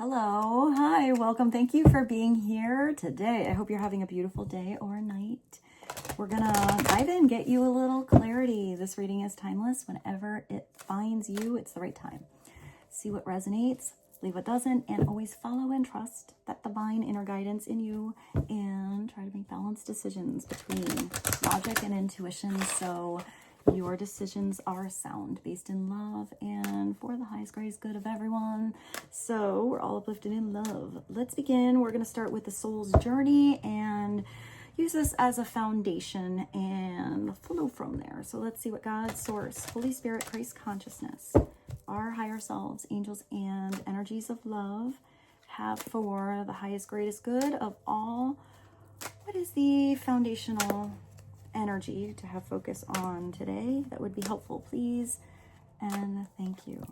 Hello, hi, welcome. Thank you for being here today. I hope you're having a beautiful day or night. We're gonna dive in, get you a little clarity. This reading is timeless. Whenever it finds you, it's the right time. See what resonates, leave what doesn't, and always follow and trust that divine inner guidance in you, and try to make balanced decisions between logic and intuition so your decisions are sound, based in love, and for the highest greatest good of everyone. So we're all uplifted in love. Let's begin. We're going to start with the soul's journey and use this as a foundation and flow from there. So let's see what God, Source, Holy Spirit, Christ consciousness, our higher selves, angels, and energies of love have for the highest greatest good of all. What is the foundational energy to have focus on today that would be helpful, please? And thank you.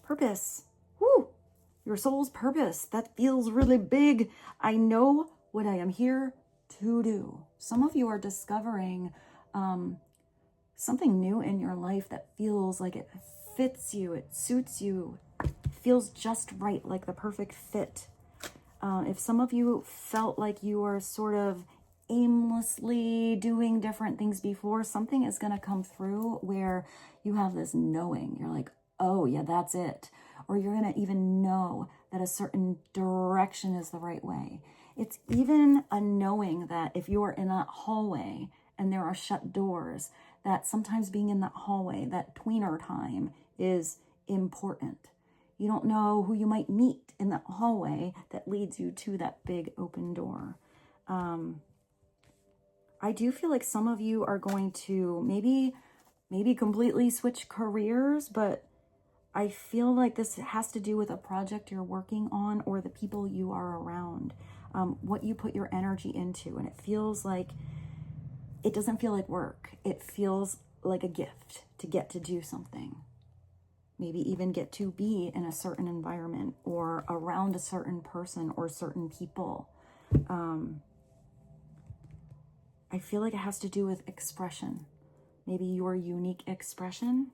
Purpose. Woo! Your soul's purpose. That feels really big. I know what I am here to do. Some of you are discovering something new in your life that feels like it fits you, it suits you, it feels just right, like the perfect fit. If some of you felt like you were sort of aimlessly doing different things before, something is going to come through where you have this knowing. You're like, oh yeah, that's it. Or you're going to even know that a certain direction is the right way. It's even a knowing that if you are in that hallway and there are shut doors, that sometimes being in that hallway, that tweener time, is important. You don't know who you might meet in that hallway that leads you to that big open door. I do feel like some of you are going to maybe completely switch careers, but I feel like this has to do with a project you're working on or the people you are around, what you put your energy into. And it feels like, it doesn't feel like work. It feels like a gift to get to do something. Maybe even get to be in a certain environment or around a certain person or certain people. I feel like it has to do with expression. Maybe your unique expression.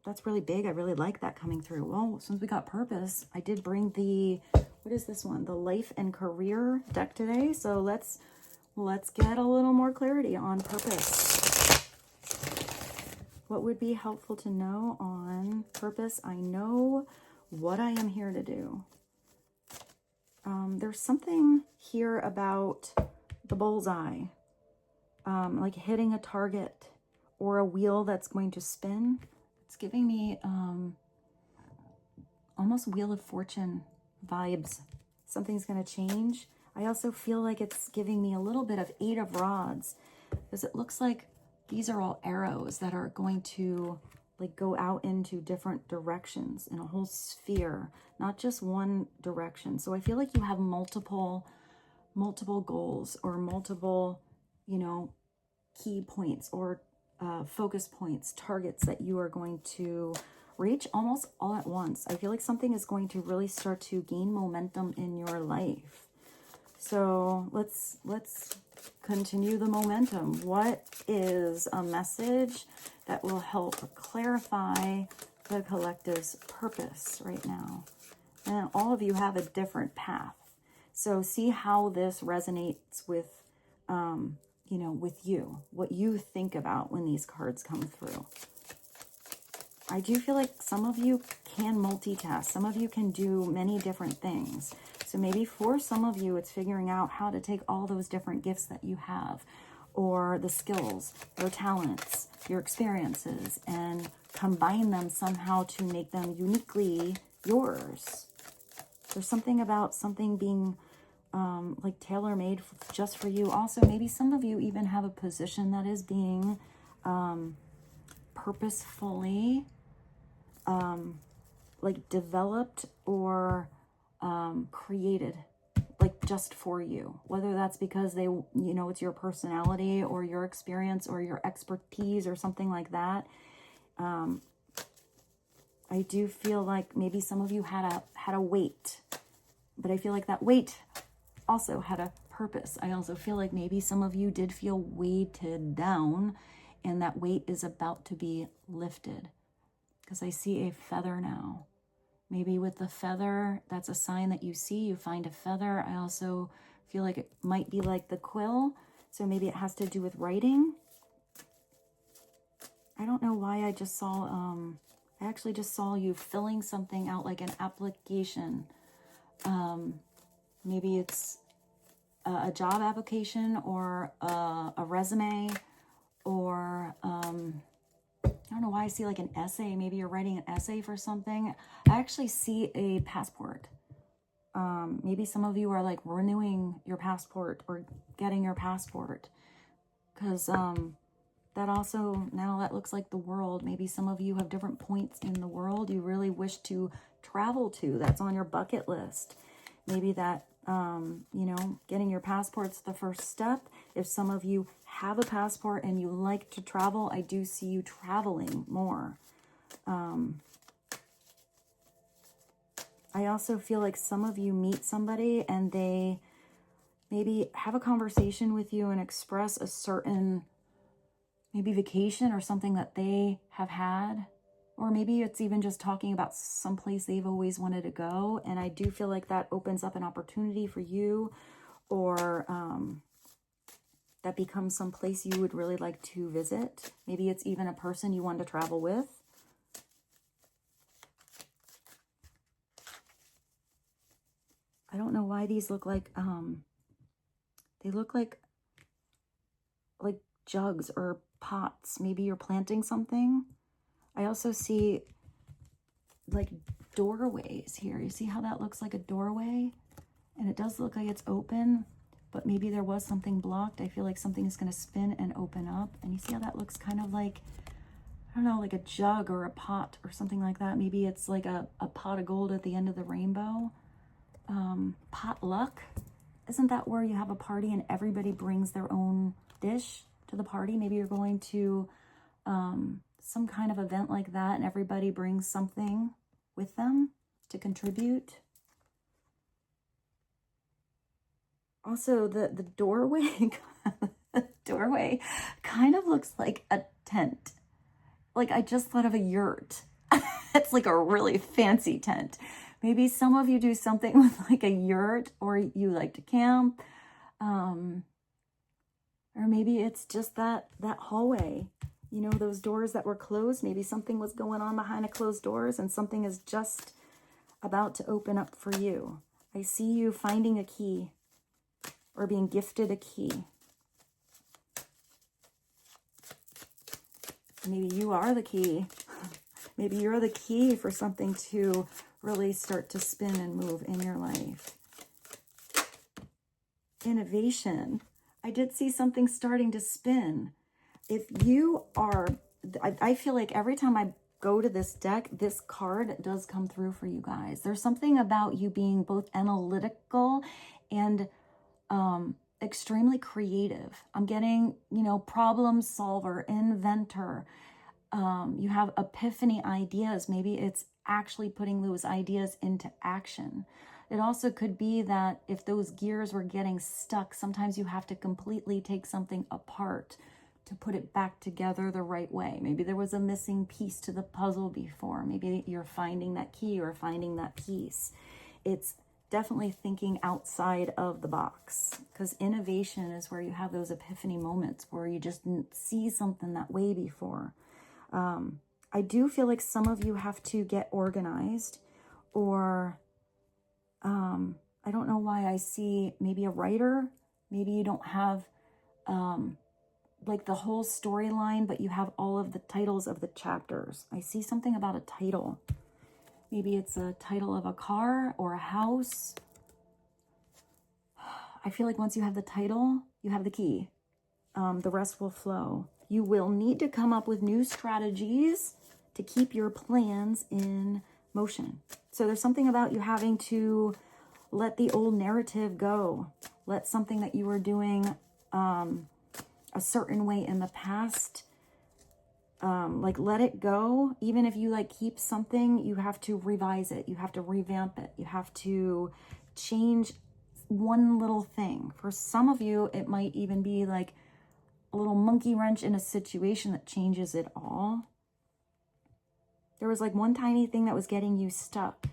That's really big. I really like that coming through. Well, since we got purpose, I did bring the, what is this one? The life and career deck today. So let's get a little more clarity on purpose. What would be helpful to know on purpose? I know what I am here to do. There's something here about the bullseye. Like hitting a target or a wheel that's going to spin. It's giving me almost Wheel of Fortune vibes. Something's going to change. I also feel like it's giving me a little bit of Eight of Rods, because it looks like these are all arrows that are going to like go out into different directions in a whole sphere, not just one direction. So I feel like you have multiple goals or multiple, key points or focus points, targets that you are going to reach almost all at once. I feel like something is going to really start to gain momentum in your life. So let's continue the momentum. What is a message that will help clarify the collective's purpose right now? And all of you have a different path. So see how this resonates with with you, what you think about when these cards come through. I do feel like some of you can multitask. Some of you can do many different things. So maybe for some of you, it's figuring out how to take all those different gifts that you have, or the skills, your talents, your experiences, and combine them somehow to make them uniquely yours. There's something about something being like tailor-made just for you. Also, maybe some of you even have a position that is being purposefully like developed or created like just for you, whether that's because they it's your personality or your experience or your expertise or something like that. I do feel like maybe some of you had a weight, but I feel like that weight also had a purpose. I also feel like maybe some of you did feel weighted down, and that weight is about to be lifted, because I see a feather now. Maybe with the feather, that's a sign that you see, you find a feather. I also feel like it might be like the quill. So maybe it has to do with writing. I don't know why I just saw, I actually just saw you filling something out like an application. Maybe it's a job application or a resume, or I don't know why I see like an essay. Maybe you're writing an essay for something. I actually see a passport. Maybe some of you are like renewing your passport or getting your passport, because that also, now that looks like the world. Maybe some of you have different points in the world you really wish to travel to. That's on your bucket list. Maybe that, you know, getting your passport's the first step. If some of you have a passport and you like to travel, I do see you traveling more. I also feel like some of you meet somebody and they maybe have a conversation with you and express a certain maybe vacation or something that they have had. Or maybe it's even just talking about someplace they've always wanted to go. And I do feel like that opens up an opportunity for you, or that becomes some place you would really like to visit. Maybe it's even a person you want to travel with. I don't know why these look like, they look like jugs or pots. Maybe you're planting something. I also see like doorways here. You see how that looks like a doorway? And it does look like it's open, but maybe there was something blocked. I feel like something is going to spin and open up. And you see how that looks kind of like, I don't know, like a jug or a pot or something like that. Maybe it's like a pot of gold at the end of the rainbow. Potluck. Isn't that where you have a party and everybody brings their own dish to the party? Maybe you're going to some kind of event like that and everybody brings something with them to contribute. Also, the doorway, doorway kind of looks like a tent. Like I just thought of a yurt. It's like a really fancy tent. Maybe some of you do something with like a yurt, or you like to camp. Or maybe it's just that hallway. You know, those doors that were closed. Maybe something was going on behind the closed doors and something is just about to open up for you. I see you finding a key or being gifted a key. Maybe you are the key. Maybe you're the key for something to really start to spin and move in your life. Innovation. I did see something starting to spin. If you are, I feel like every time I go to this deck, this card does come through for you guys. There's something about you being both analytical and extremely creative. I'm getting, you know, problem solver, inventor. You have epiphany ideas. Maybe it's actually putting those ideas into action. It also could be that if those gears were getting stuck, sometimes you have to completely take something apart to put it back together the right way. Maybe there was a missing piece to the puzzle before. Maybe you're finding that key or finding that piece. It's definitely thinking outside of the box, because innovation is where you have those epiphany moments where you just didn't see something that way before. I do feel like some of you have to get organized, or I don't know why I see maybe a writer. Maybe you don't have like the whole storyline, but you have all of the titles of the chapters. I see something about a title. Maybe it's a title of a car or a house. I feel like once you have the title, you have the key. The rest will flow. You will need to come up with new strategies to keep your plans in motion. So there's something about you having to let the old narrative go. Let something that you were doing a certain way in the past, like let it go. Even if you like keep something, you have to revise it. You have to revamp it. You have to change one little thing. For some of you, it might even be like a little monkey wrench in a situation that changes it all. There was like one tiny thing that was getting you stuck.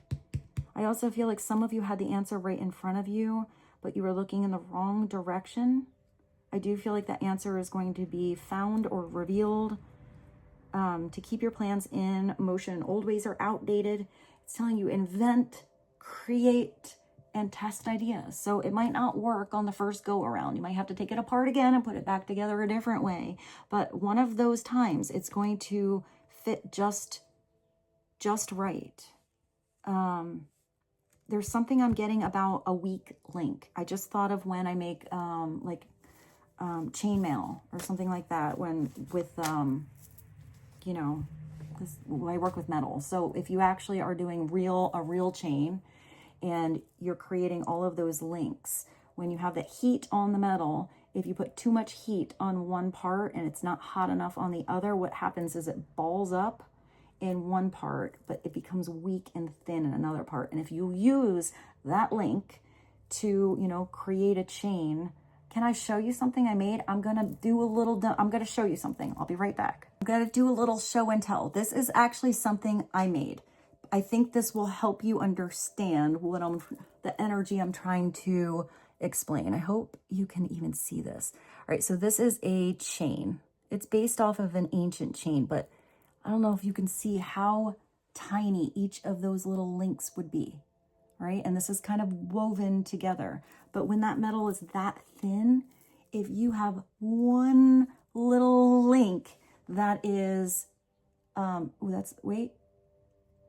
I also feel like some of you had the answer right in front of you, but you were looking in the wrong direction. I do feel like that answer is going to be found or revealed. To keep your plans in motion. Old ways are outdated. It's telling you invent, create, and test ideas. So it might not work on the first go around. You might have to take it apart again and put it back together a different way. But one of those times it's going to fit just right. There's something I'm getting about a weak link. I just thought of when I make chainmail or something like that, when with you know, I work with metal. So if you actually are doing a real chain and you're creating all of those links, when you have the heat on the metal, if you put too much heat on one part and it's not hot enough on the other, what happens is it balls up in one part, but it becomes weak and thin in another part. And if you use that link to, create a chain, can I show you something I made? I'm going to show you something. I'll be right back. I'm going to do a little show and tell. This is actually something I made. I think this will help you understand the energy I'm trying to explain. I hope you can even see this. All right, so this is a chain. It's based off of an ancient chain, but I don't know if you can see how tiny each of those little links would be, right? And this is kind of woven together. But when that metal is that thin, if you have one little link that is, wait,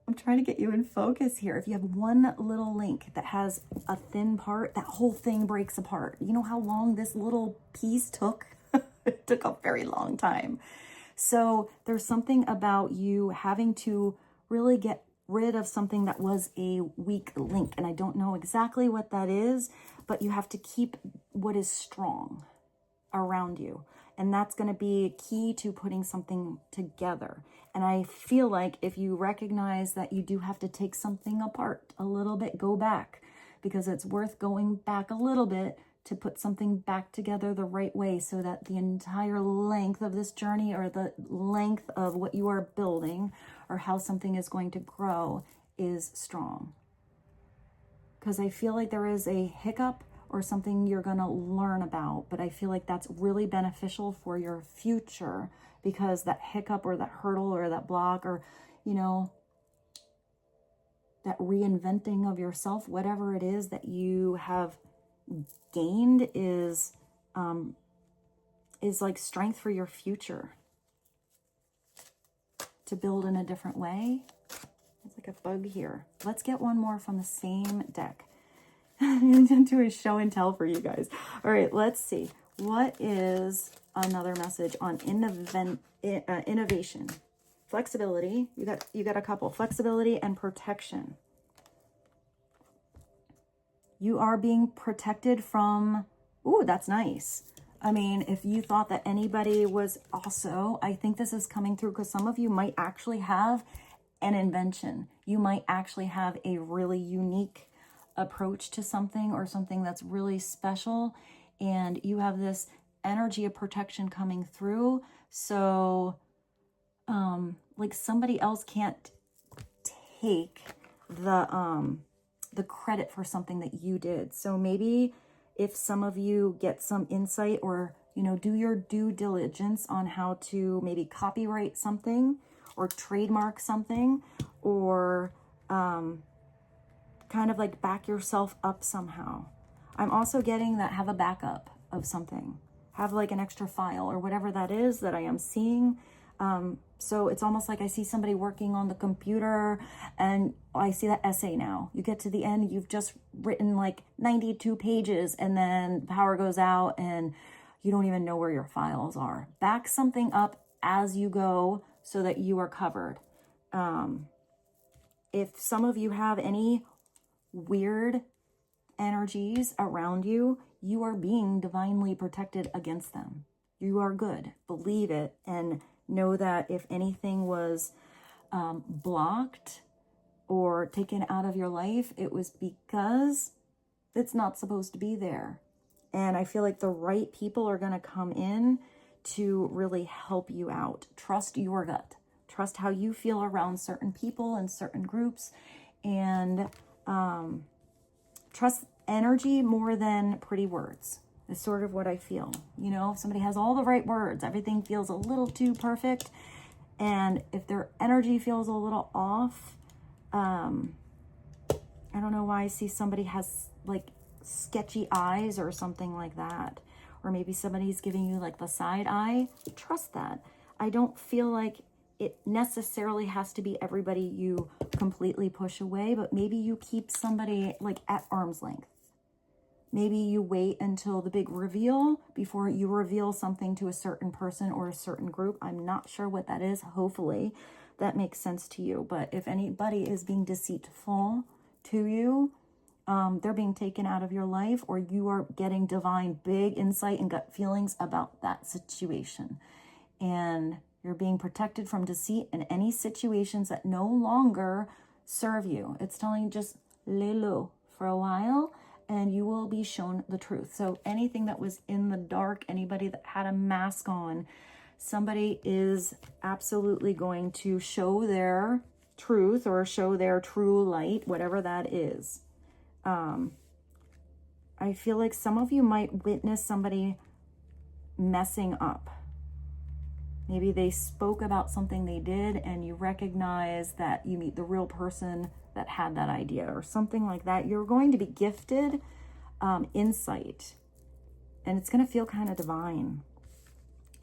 I'm trying to get you in focus here. If you have one little link that has a thin part, that whole thing breaks apart. You know how long this little piece took? It took a very long time. So there's something about you having to really get rid of something that was a weak link. And I don't know exactly what that is, but you have to keep what is strong around you. And that's going to be key to putting something together. And I feel like if you recognize that you do have to take something apart a little bit, go back, because it's worth going back a little bit to put something back together the right way, so that the entire length of this journey, or the length of what you are building, or how something is going to grow, is strong. Because I feel like there is a hiccup or something you're going to learn about, but I feel like that's really beneficial for your future, because that hiccup or that hurdle or that block, or, that reinventing of yourself, whatever it is that you have gained, is like strength for your future to build in a different way. It's like a bug here. Let's get one more from the same deck. I'm going to do a show and tell for you guys. All right, let's see. What is another message on innovation? Flexibility. You got a couple. Flexibility and protection. You are being protected from, ooh, that's nice. I mean, if you thought that anybody was also, I think this is coming through, because some of you might actually have an invention. You might actually have a really unique approach to something, or something that's really special, and you have this energy of protection coming through. So, like somebody else can't take the credit for something that you did. So maybe if some of you get some insight, or, do your due diligence on how to maybe copyright something or trademark something, or kind of like back yourself up somehow. I'm also getting that have a backup of something. Have like an extra file or whatever that is that I am seeing. So it's almost like I see somebody working on the computer, and I see that essay now. You get to the end, you've just written like 92 pages, and then power goes out and you don't even know where your files are. Back something up as you go so that you are covered. If some of you have any weird energies around you, you are being divinely protected against them. You are good. Believe it, and know that if anything was blocked or taken out of your life, it was because it's not supposed to be there. And I feel like the right people are going to come in to really help you out. Trust your gut. Trust how you feel around certain people and certain groups. And Trust energy more than pretty words is sort of what I feel. You know, if somebody has all the right words, everything feels a little too perfect. And if their energy feels a little off, I don't know why I see somebody has like sketchy eyes or something like that. Or maybe somebody's giving you like the side eye. Trust that. I don't feel like it necessarily has to be everybody you completely push away, but maybe you keep somebody like at arm's length. Maybe you wait until the big reveal before you reveal something to a certain person or a certain group. I'm not sure what that is. Hopefully that makes sense to you. But if anybody is being deceitful to you, they're being taken out of your life, or you are getting divine big insight and gut feelings about that situation. And you're being protected from deceit in any situations that no longer serve you. It's telling you just lay low for a while and you will be shown the truth. So anything that was in the dark, anybody that had a mask on, somebody is absolutely going to show their truth or show their true light, whatever that is. I feel like some of you might witness somebody messing up. Maybe they spoke about something they did and you recognize that you meet the real person that had that idea or something like that. You're going to be gifted insight, and it's going to feel kind of divine.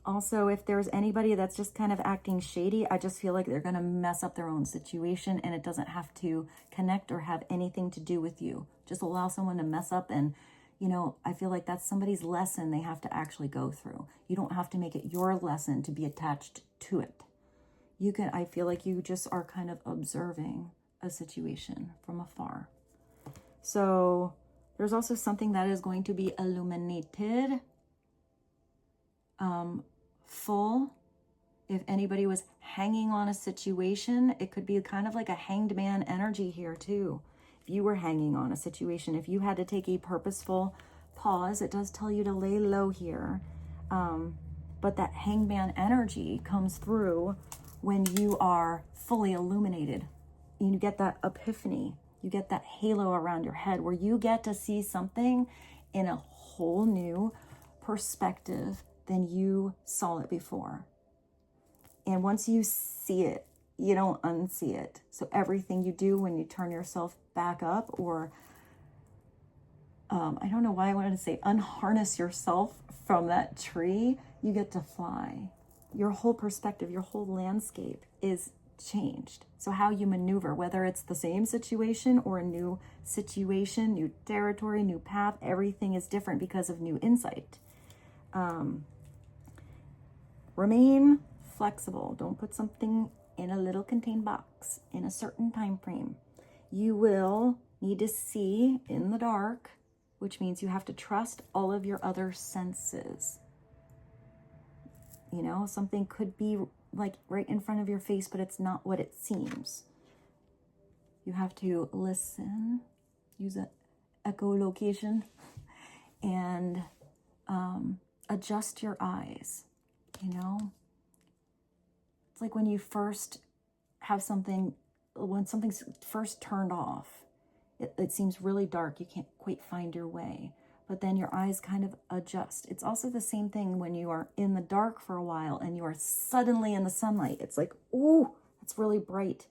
Also, if there's anybody that's just kind of acting shady, I just feel like they're going to mess up their own situation, and it doesn't have to connect or have anything to do with you. Just allow someone to mess up, and you know, I feel like that's somebody's lesson they have to actually go through. You don't have to make it your lesson to be attached to it. You can, I feel like you just are kind of observing a situation from afar. So there's also something that is going to be illuminated, full. If anybody was hanging on a situation, it could be kind of like a hanged man energy here too. If you were hanging on a situation, if you had to take a purposeful pause, it does tell you to lay low here. But that hangman energy comes through when you are fully illuminated. You get that epiphany. You get that halo around your head where you get to see something in a whole new perspective than you saw it before. And once you see it, you don't unsee it. So everything you do when you turn yourself back up, or I don't know why I wanted to say unharness yourself from that tree, you get to fly. Your whole perspective, your whole landscape is changed. So how you maneuver, whether it's the same situation or a new situation, new territory, new path, everything is different because of new insight. Remain flexible. Don't put something in a little contained box in a certain time frame. You will need to see in the dark, which means you have to trust all of your other senses. You know, something could be like right in front of your face, but it's not what it seems. You have to listen, use an echolocation, and adjust your eyes, you know? It's like when you first have something, when something's first turned off, it seems really dark. You can't quite find your way, but then your eyes kind of adjust. It's also the same thing when you are in the dark for a while and you are suddenly in the sunlight. It's like, ooh, it's really bright,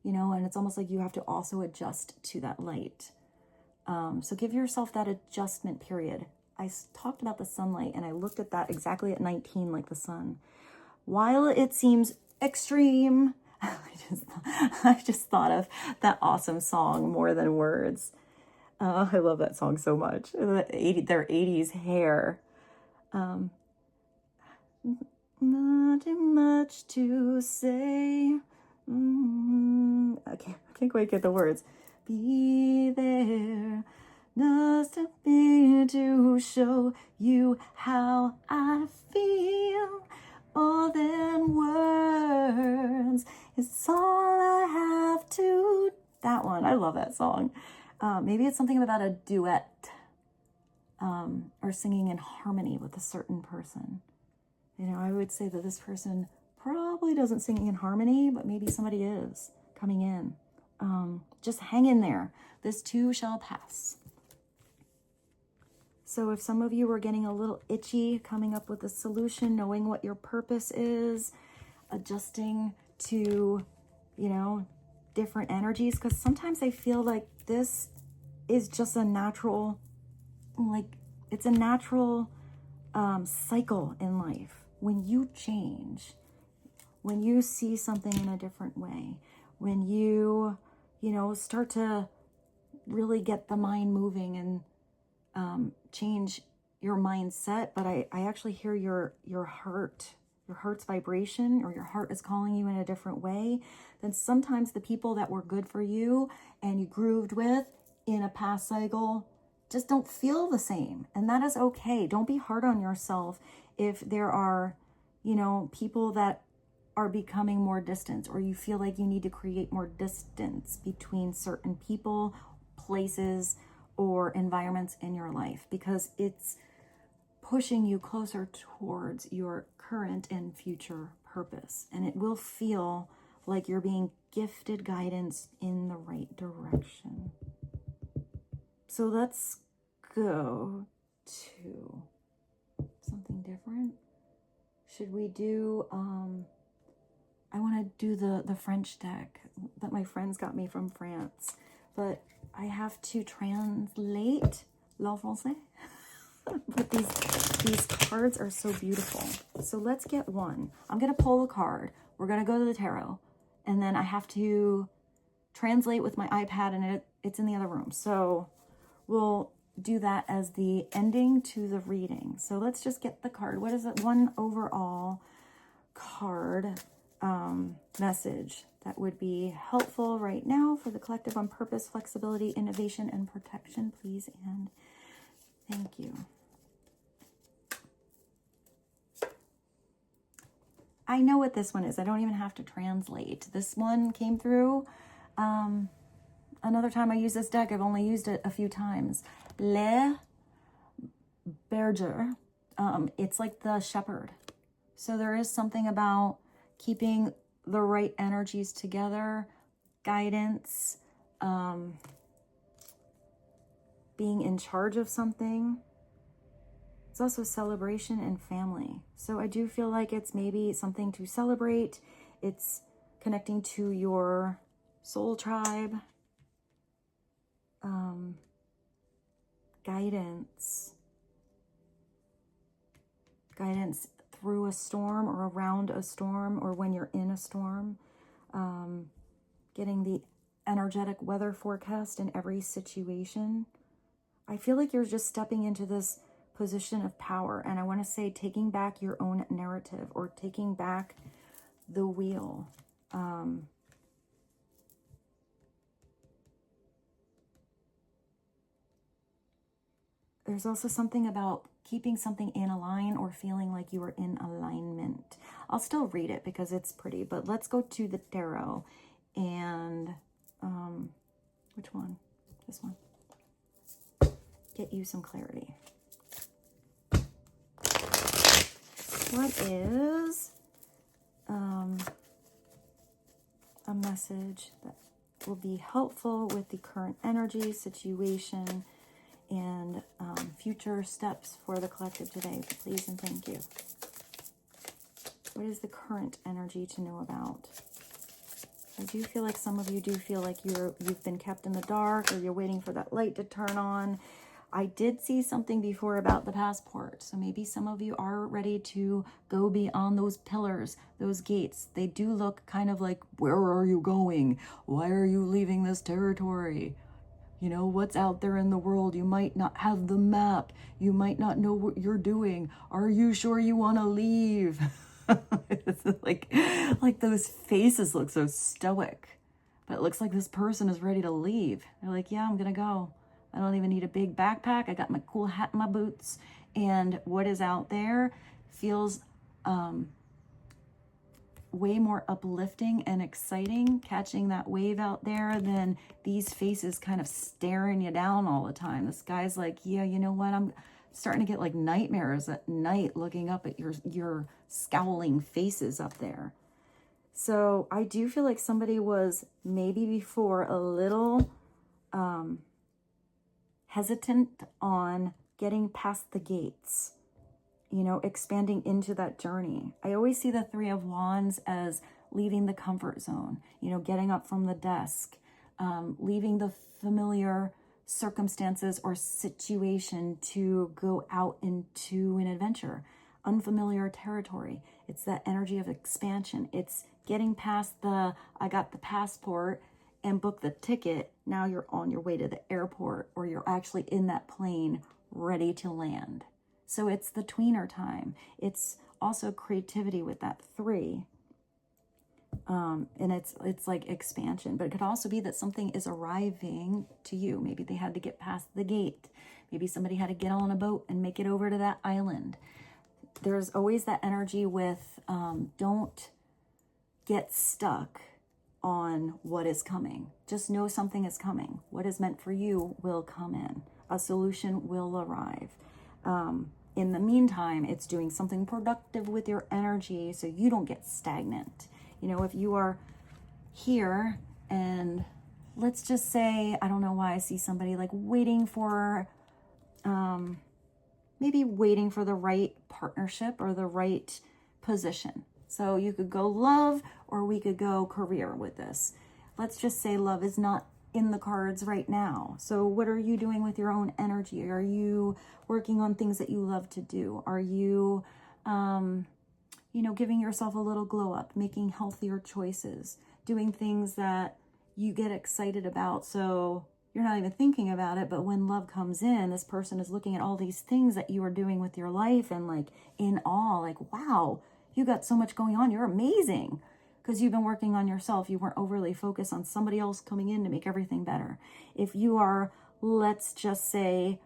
you know, and it's almost like you have to also adjust to that light. So give yourself that adjustment period. I talked about the sunlight and I looked at that exactly at 19, like the sun. While it seems extreme, I just thought of that awesome song, More Than Words. I love that song so much. Their 80s hair. Not too much to say. I can't quite get the words. Be there, just to be to show you how I feel. More than words, it's all I have to. That one, I love that song. Maybe it's something about a duet, or singing in harmony with a certain person. You know, I would say that this person probably doesn't sing in harmony, but maybe somebody is coming in. just hang in there. This too shall pass. So if some of you are getting a little itchy, coming up with a solution, knowing what your purpose is, adjusting to, you know, different energies, because sometimes I feel like this is just a natural, like it's a natural cycle in life. When you change, when you see something in a different way, when you know, start to really get the mind moving and change your mindset. But I actually hear your heart's vibration, or your heart is calling you in a different way. Then sometimes the people that were good for you and you grooved with in a past cycle just don't feel the same. And that is okay. Don't be hard on yourself if there are, you know, people that are becoming more distant, or you feel like you need to create more distance between certain people, places, or environments in your life, because it's pushing you closer towards your current and future purpose. And it will feel like you're being gifted guidance in the right direction. So let's go to something different. Should we do, I want to do the French deck that my friends got me from France, but I have to translate l'enfrancais. But these cards are so beautiful. So let's get one. I'm going to pull a card. We're going to go to the tarot, and then I have to translate with my iPad, and it's in the other room. So we'll do that as the ending to the reading. So let's just get the card. What is it? One overall card message that would be helpful right now for the collective on purpose, flexibility, innovation, and protection, please, and thank you. I know what this one is. I don't even have to translate. This one came through. Another time I used this deck, I've only used it a few times. Le Berger. It's like the shepherd. So there is something about keeping the right energies together, guidance, being in charge of something. It's also celebration and family. So I do feel like it's maybe something to celebrate. It's connecting to your soul tribe. Guidance through a storm, or around a storm, or when you're in a storm. Getting the energetic weather forecast in every situation. I feel like you're just stepping into this position of power, and I want to say taking back your own narrative, or taking back the wheel. There's also something about keeping something in a line, or feeling like you are in alignment. I'll still read it because it's pretty, but let's go to the tarot. And which one? This one. Get you some clarity. What is a message that will be helpful with the current energy, situation, and future steps for the collective today? Please and thank you. What is the current energy to know about? I do feel like some of you do feel like you've been kept in the dark, or you're waiting for that light to turn on. I did see something before about the passport. So maybe some of you are ready to go beyond those pillars, those gates. They do look kind of like, where are you going? Why are you leaving this territory? You know, what's out there in the world? You might not have the map. You might not know what you're doing. Are you sure you want to leave? It's like those faces look so stoic, but it looks like this person is ready to leave. They're like, yeah, I'm going to go. I don't even need a big backpack. I got my cool hat and my boots. And what is out there feels way more uplifting and exciting, catching that wave out there, than these faces kind of staring you down all the time. This guy's like, yeah, you know what? I'm starting to get like nightmares at night looking up at your scowling faces up there. So I do feel like somebody was maybe before a little hesitant on getting past the gates, you know, expanding into that journey. I always see the Three of Wands as leaving the comfort zone, you know, getting up from the desk, leaving the familiar circumstances or situation to go out into an adventure, unfamiliar territory. It's that energy of expansion. It's getting past the, I got the passport and book the ticket. Now you're on your way to the airport, or you're actually in that plane ready to land. So it's the tweener time. It's also creativity with that 3. And it's like expansion, but it could also be that something is arriving to you. Maybe they had to get past the gate. Maybe somebody had to get on a boat and make it over to that island. There's always that energy with, don't get stuck on what is coming. Just know something is coming. What is meant for you will come in. A solution will arrive. In the meantime, it's doing something productive with your energy so you don't get stagnant. You know, if you are here and let's just say, I don't know why I see somebody like waiting for, maybe waiting for the right partnership or the right position. So you could go love, or we could go career with this. Let's just say love is not in the cards right now. So what are you doing with your own energy? Are you working on things that you love to do? Are you, you know, giving yourself a little glow up, making healthier choices, doing things that you get excited about? So you're not even thinking about it, but when love comes in, this person is looking at all these things that you are doing with your life and like in awe, like, wow, you got so much going on. You're amazing. Because you've been working on yourself. You weren't overly focused on somebody else coming in to make everything better. If you are, let's just say,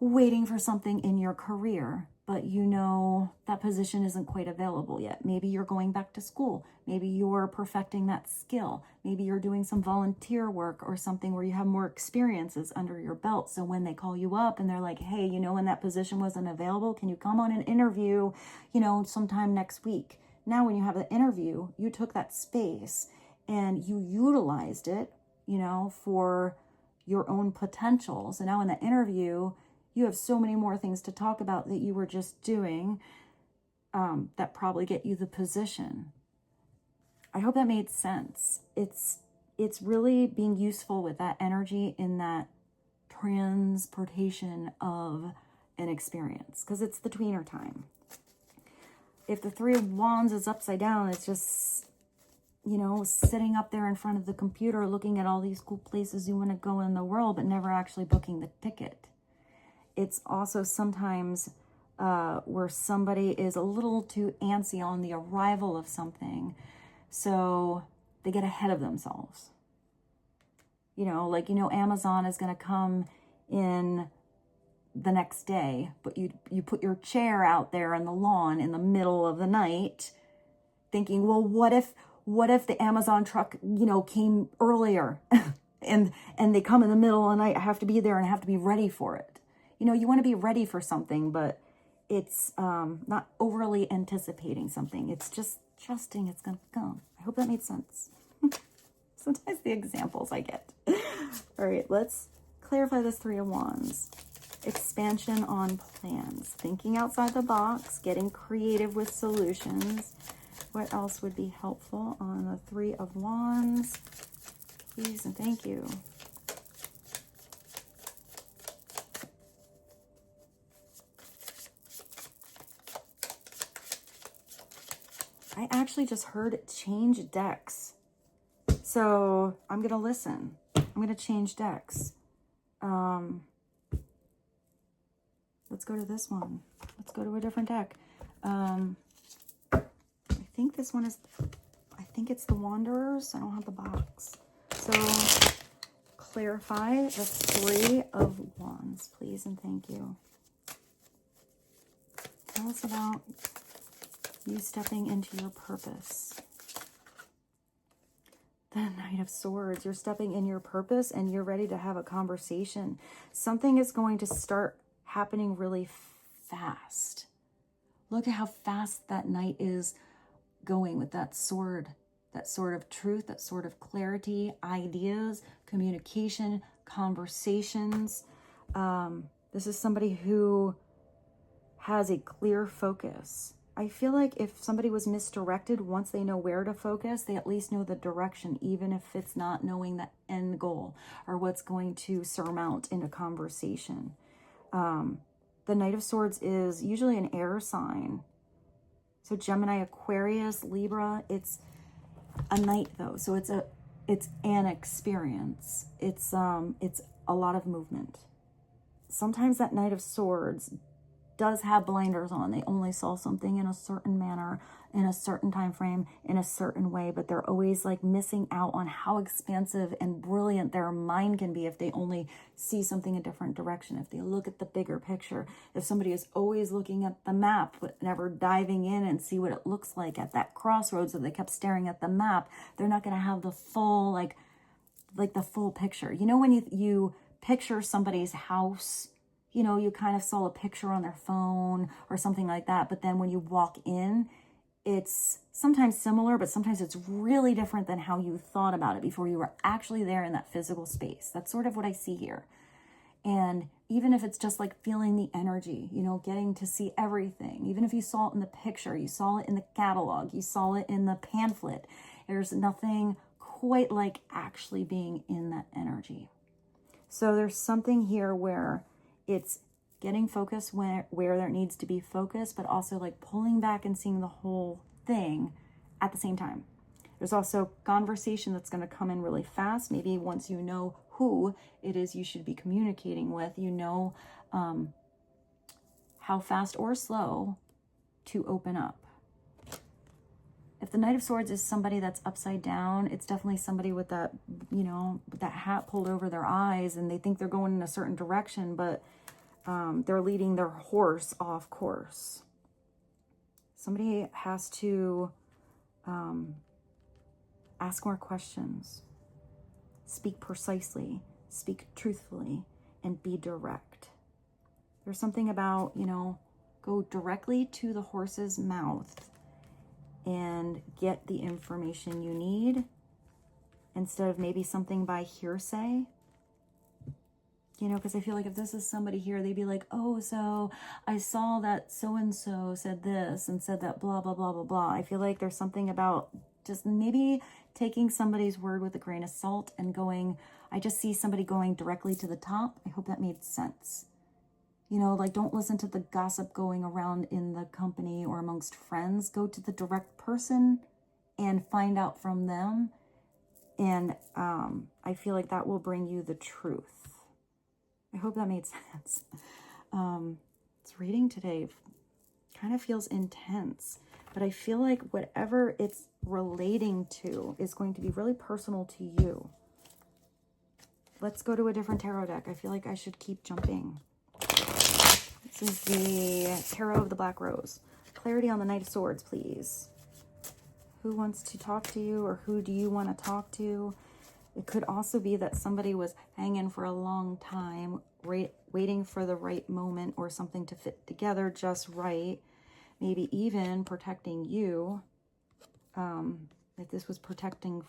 waiting for something in your career, but you know that position isn't quite available yet. Maybe you're going back to school. Maybe you're perfecting that skill. Maybe you're doing some volunteer work or something where you have more experiences under your belt. So when they call you up and they're like, hey, you know, when that position wasn't available, can you come on an interview, you know, sometime next week? Now, when you have the interview, you took that space and you utilized it, you know, for your own potential. So now in the interview, you have so many more things to talk about that you were just doing that probably get you the position. I hope that made sense. It's really being useful with that energy in that transportation of an experience, because it's the tweener time. If the Three of Wands is upside down, it's just, you know, sitting up there in front of the computer looking at all these cool places you want to go in the world, but never actually booking the ticket. It's also sometimes where somebody is a little too antsy on the arrival of something, so they get ahead of themselves. You know, like, you know, Amazon is going to come in the next day, but you put your chair out there on the lawn in the middle of the night thinking, well, what if the Amazon truck, you know, came earlier and they come in the middle of the night. I have to be there and I have to be ready for it. You know, you want to be ready for something, but it's not overly anticipating something. It's just trusting it's going to come. I hope that made sense. Sometimes the examples I get. All right, let's clarify this Three of Wands. Expansion on plans, thinking outside the box, getting creative with solutions. What else would be helpful on the Three of Wands? Please and thank you. I actually just heard change decks. So I'm going to listen. I'm going to change decks. Let's go to this one. Let's go to a different deck. I think this one is, I think it's the Wanderers. I don't have the box. So clarify the Three of Wands, please and thank you. Tell us about you stepping into your purpose. The Knight of Swords. You're stepping in your purpose and you're ready to have a conversation. Something is going to start happening really fast. Look at how fast that knight is going with that sword of truth, that sword of clarity, ideas, communication, conversations. This is somebody who has a clear focus. I feel like if somebody was misdirected, once they know where to focus, they at least know the direction, even if it's not knowing the end goal or what's going to surmount in a conversation. The Knight of Swords is usually an air sign. So Gemini, Aquarius, Libra, it's a knight though. So it's an experience. It's a lot of movement. Sometimes that Knight of Swords does have blinders on. They only saw something in a certain manner, in a certain time frame, in a certain way, but they're always like missing out on how expansive and brilliant their mind can be if they only see something a different direction, if they look at the bigger picture. If somebody is always looking at the map but never diving in and see what it looks like at that crossroads, if they kept staring at the map, they're not going to have the full like the full picture. You know, when you picture somebody's house, you know, you kind of saw a picture on their phone or something like that, but then when you walk in, it's sometimes similar, but sometimes it's really different than how you thought about it before you were actually there in that physical space. That's sort of what I see here. And even if it's just like feeling the energy, you know, getting to see everything, even if you saw it in the picture, you saw it in the catalog, you saw it in the pamphlet, there's nothing quite like actually being in that energy. So there's something here where it's getting focused where there needs to be focus, but also like pulling back and seeing the whole thing at the same time. There's also conversation that's going to come in really fast. Maybe once you know who it is you should be communicating with, you know how fast or slow to open up. If the Knight of Swords is somebody that's upside down, it's definitely somebody with that, you know, that hat pulled over their eyes and they think they're going in a certain direction, but they're leading their horse off course. Somebody has to ask more questions, speak precisely, speak truthfully, and be direct. There's something about, you know, go directly to the horse's mouth and get the information you need instead of maybe something by hearsay. You know, because I feel like if this is somebody here, they'd be like, oh, so I saw that so-and-so said this and said that blah, blah, blah, blah, blah. I feel like there's something about just maybe taking somebody's word with a grain of salt and going, I just see somebody going directly to the top. I hope that made sense. You know, like don't listen to the gossip going around in the company or amongst friends. Go to the direct person and find out from them. And I feel like that will bring you the truth. I hope that made sense. This reading today kind of feels intense, but I feel like whatever it's relating to is going to be really personal to you. Let's go to a different tarot deck. I feel like I should keep jumping. This is the Tarot of the Black Rose. Clarity on the Knight of Swords, please. Who wants to talk to you, or who do you want to talk to? It could also be that somebody was hanging for a long time, waiting for the right moment or something to fit together just right. Maybe even protecting you. That this was protecting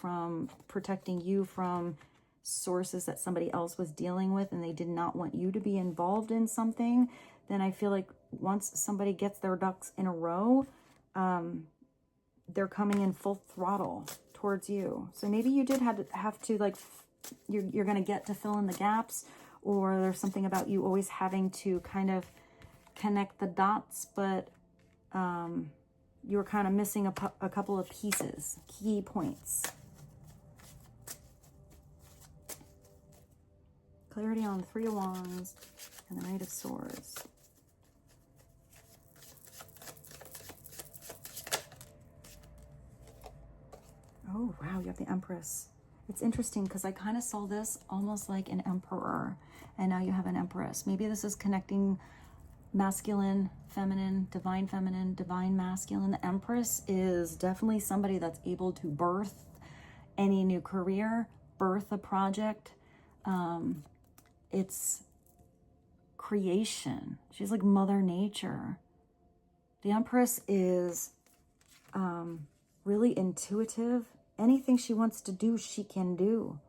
you from sources that somebody else was dealing with and they did not want you to be involved in something. Then I feel like once somebody gets their ducks in a row, they're coming in full throttle towards you. So maybe you did have to like, you're going to get to fill in the gaps, or there's something about you always having to kind of connect the dots, but you were kind of missing a couple of pieces, key points. Clarity on the Three of Wands and the Knight of Swords. Oh, wow, you have the Empress. It's interesting because I kind of saw this almost like an emperor, and now you have an Empress. Maybe this is connecting masculine, divine feminine, divine masculine. The Empress is definitely somebody that's able to birth any new career, birth a project. It's creation. She's like Mother Nature. The Empress is really intuitive. Anything she wants to do, she can do.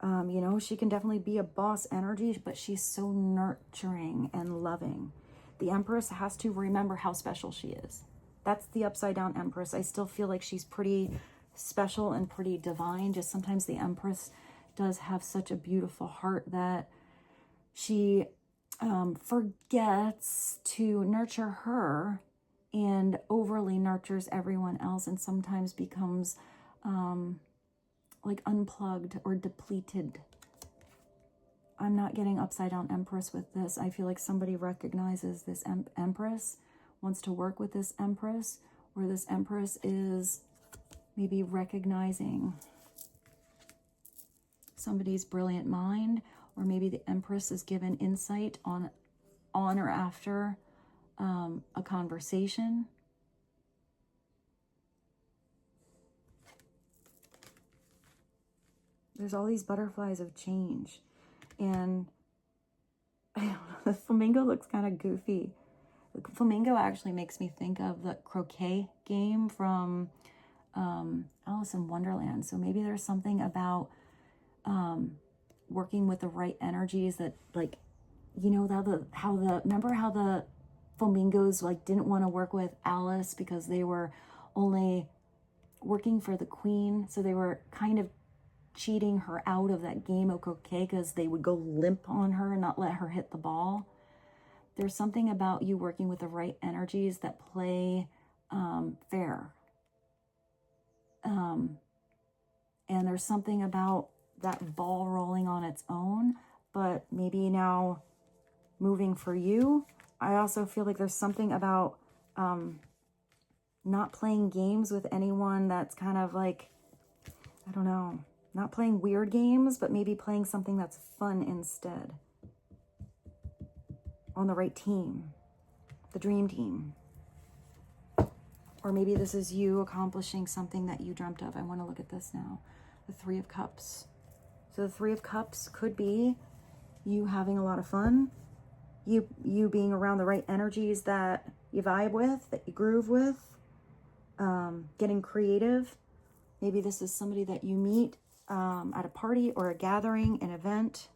You know, she can definitely be a boss energy, but she's so nurturing and loving. The Empress has to remember how special she is. That's the upside down Empress. I still feel like she's pretty special and pretty divine. Just sometimes the Empress does have such a beautiful heart that she forgets to nurture her and overly nurtures everyone else, and sometimes becomes like unplugged or depleted. I'm not getting upside down Empress with this. I feel like somebody recognizes this Empress, wants to work with this Empress, or this Empress is maybe recognizing somebody's brilliant mind, or maybe the Empress is given insight on or after a conversation. There's all these butterflies of change. And I don't know, the flamingo looks kind of goofy. The flamingo actually makes me think of the croquet game from Alice in Wonderland. So maybe there's something about working with the right energies that, like, you know, remember how the flamingos like didn't want to work with Alice because they were only working for the queen. So they were kind of cheating her out of that game of croquet because they would go limp on her and not let her hit the ball. There's something about you working with the right energies that play fair. And there's something about that ball rolling on its own, but maybe now moving for you. I also feel like there's something about not playing games with anyone that's kind of like, I don't know, not playing weird games, but maybe playing something that's fun instead. On the right team, the dream team. Or maybe this is you accomplishing something that you dreamt of. I want to look at this now. The Three of Cups. So the Three of Cups could be you having a lot of fun, you being around the right energies that you vibe with, that you groove with, getting creative. Maybe this is somebody that you meet at a party or a gathering, an event,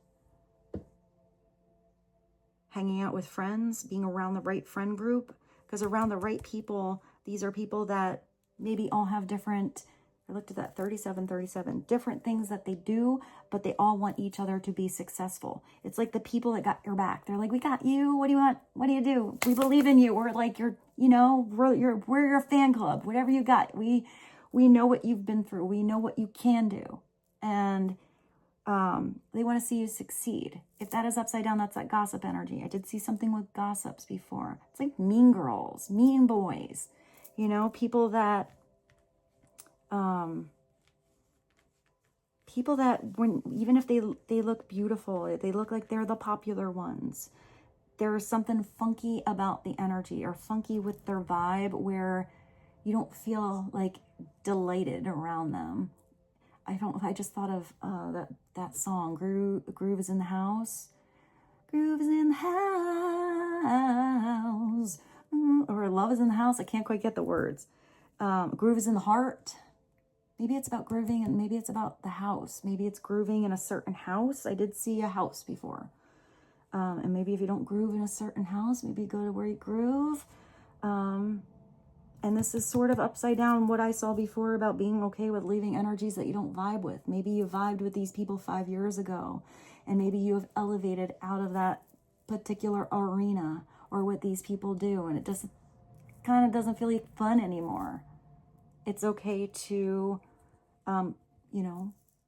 hanging out with friends, being around the right friend group. Because around the right people, these are people that maybe all have different, I looked at that 37, different things that they do, but they all want each other to be successful. It's like the people that got your back. They're like, we got you. What do you want? What do you do? We believe in you. We're like, we're your fan club. Whatever you got. We know what you've been through. We know what you can do. And they want to see you succeed. If that is upside down, that's that gossip energy. I did see something with gossips before. It's like mean girls, mean boys, you know, people that when, even if they look beautiful, they look like they're the popular ones. There's something funky about the energy, or funky with their vibe, where you don't feel like delighted around them. I just thought of that song, Groove is in the House. Groove is in the house. Or Love is in the House. I can't quite get the words. Groove is in the Heart. Maybe it's about grooving, and maybe it's about the house. Maybe it's grooving in a certain house. I did see a house before. And maybe if you don't groove in a certain house, maybe go to where you groove. And this is sort of upside down what I saw before about being okay with leaving energies that you don't vibe with. Maybe you vibed with these people 5 years ago, and maybe you have elevated out of that particular arena or what these people do, and it kind of doesn't feel like fun anymore. It's okay to,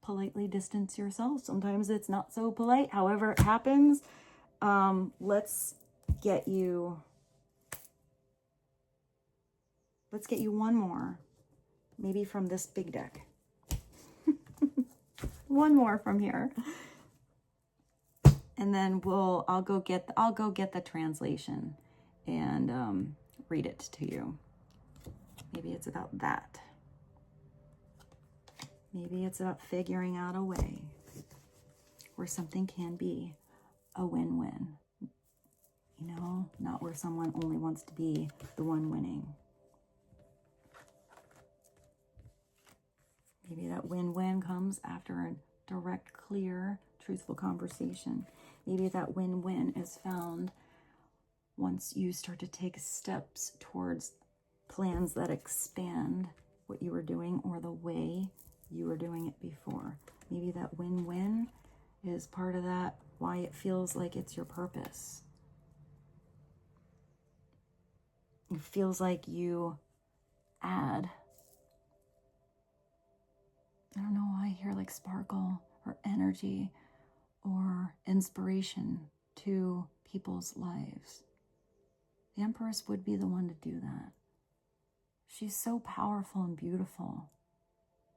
politely distance yourself. Sometimes it's not so polite. However it happens, let's get you one more, maybe from this big deck. One more from here, and then I'll go get the translation and read it to you. Maybe it's about that. Maybe it's about figuring out a way where something can be a win-win. You know, not where someone only wants to be the one winning. Maybe that win-win comes after a direct, clear, truthful conversation. Maybe that win-win is found once you start to take steps towards plans that expand what you were doing or the way you were doing it before. Maybe that win-win is part of that, why it feels like it's your purpose. It feels like you add, I don't know why I hear like sparkle or energy or inspiration to people's lives. The Empress would be the one to do that. She's so powerful and beautiful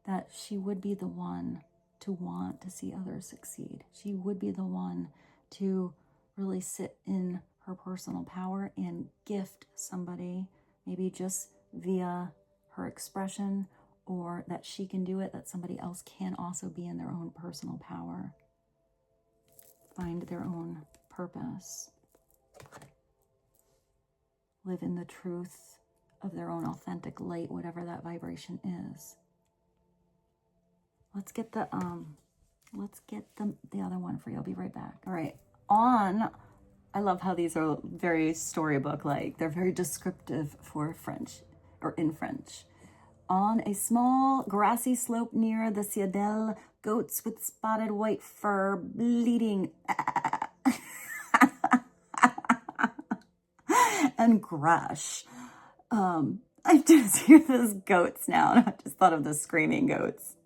that she would be the one to want to see others succeed. She would be the one to really sit in her personal power and gift somebody, maybe just via her expression, or that she can do it, that somebody else can also be in their own personal power, find their own purpose, live in the truth of their own authentic light, whatever that vibration is. Let's get the other one for you. I'll be right back. All right. I love how these are very storybook-like. They're very descriptive for French, or in French. On a small grassy slope near the Citadel, goats with spotted white fur bleating and grass. I just hear those goats now, and I just thought of the screaming goats.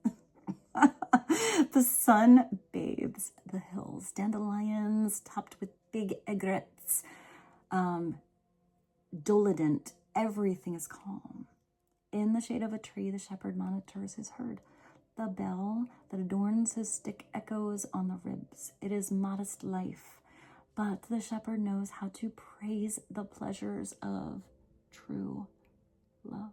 The sun bathes the hills, dandelions topped with big aigrettes, dolidant. Everything is calm. In the shade of a tree, the shepherd monitors his herd. The bell that adorns his stick echoes on the ribs. It is modest life, but the shepherd knows how to praise the pleasures of true love.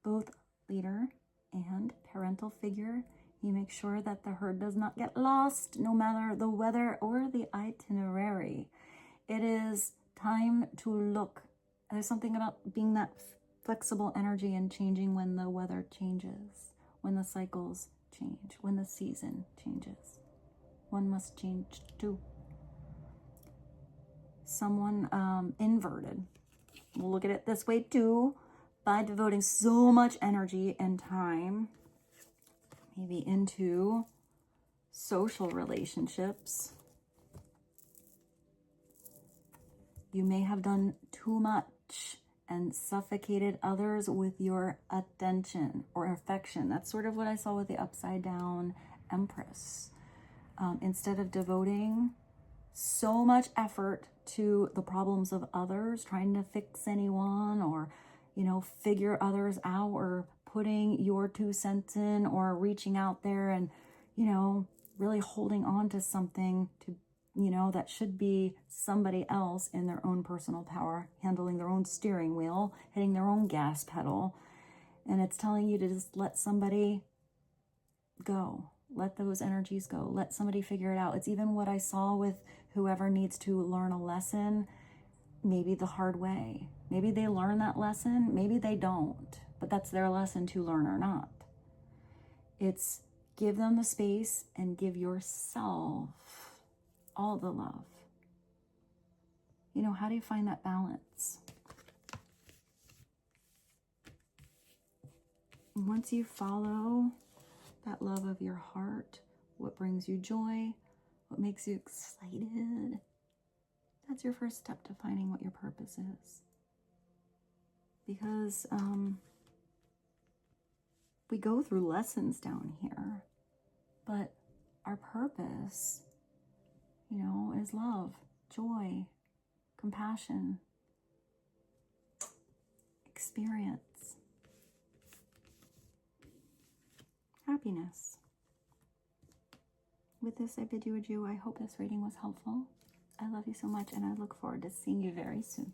Both leader and parental figure, he makes sure that the herd does not get lost, no matter the weather or the itinerary. It is time to look. There's something about being that flexible energy and changing when the weather changes, when the cycles change, when the season changes. One must change too. Someone inverted. We'll look at it this way too. By devoting so much energy and time, maybe into social relationships, you may have done too much and suffocated others with your attention or affection. That's sort of what I saw with the upside down Empress. Instead of devoting so much effort to the problems of others, trying to fix anyone or figure others out, or putting your 2 cents in, or reaching out there and, really holding on to something to, that should be somebody else in their own personal power, handling their own steering wheel, hitting their own gas pedal. And it's telling you to just let somebody go. Let those energies go. Let somebody figure it out. It's even what I saw with whoever needs to learn a lesson, maybe the hard way. Maybe they learn that lesson, maybe they don't, but that's their lesson to learn or not. It's give them the space and give yourself all the love. How do you find that balance? Once you follow that love of your heart, what brings you joy, what makes you excited, that's your first step to finding what your purpose is. Because we go through lessons down here, but our purpose, is love, joy, compassion, experience, happiness. With this, I bid you adieu. I hope this reading was helpful. I love you so much, and I look forward to seeing you very soon.